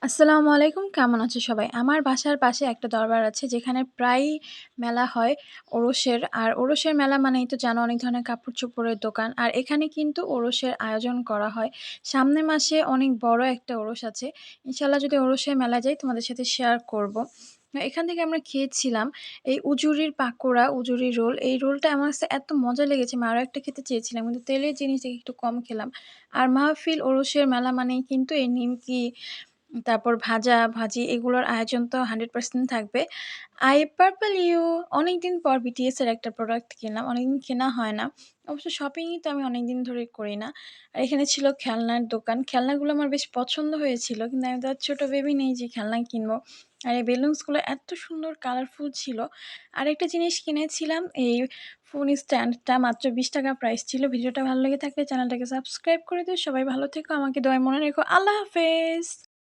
আসসালামু আলাইকুম। কেমন আছে সবাই? আমার বাসার পাশে একটা দরবার আছে যেখানে প্রায়ই মেলা হয় ওরসের। আর ওরসের মেলা মানেই তো জানো অনেক ধরনের কাপড়-চোপড়ের দোকান। আর এখানে কিন্তু ওরসের আয়োজন করা হয়। সামনের মাসে অনেক বড় একটা ওরস আছে। ইনশাআল্লাহ যদি ওরসের মেলায় যাই তোমাদের সাথে শেয়ার করব। এখান থেকে আমরা খেয়েছিলাম এই উজুরির পাকোড়া, উজুরি রোল। এই রোলটা আমার কাছে এত মজা লেগেছে আমি আরো একটা খেতে চেয়েছিলাম। কিন্তু তেলের জিনিস দেখে একটু কম খেলাম। আর মাহফিল ওরসের মেলা মানেই কিন্তু এই নিমকি তারপর ভাজা-ভাজি এগুলোর আয়োজন তো 100% থাকবে। I Purple You অনেকদিন পর BTS এর একটা প্রোডাক্ট কিনলাম। অনেকদিন কেনা হয় না। অবশ্য শপিংই তো আমি অনেকদিন ধরে করি না। আর এখানে ছিল খেলনার দোকান। খেলনাগুলো আমার বেশ পছন্দ হয়েছিল। কিন্তু আমি তো আর ছোট বেবি নেই যে খেলনা কিনবো। আর এই বেলুনসগুলো এত সুন্দর কালারফুল ছিল। আরেকটা জিনিস কিনেছিলাম এই ফোন স্ট্যান্ডটা মাত্র ৳20 প্রাইস ছিল। ভিডিওটা ভালো লেগে থাকলে চ্যানেলটাকে সাবস্ক্রাইব করে দিও। সবাই ভালো থেকো। আমাকে দোয়ায় মনে রেখো। আল্লাহ হাফেজ।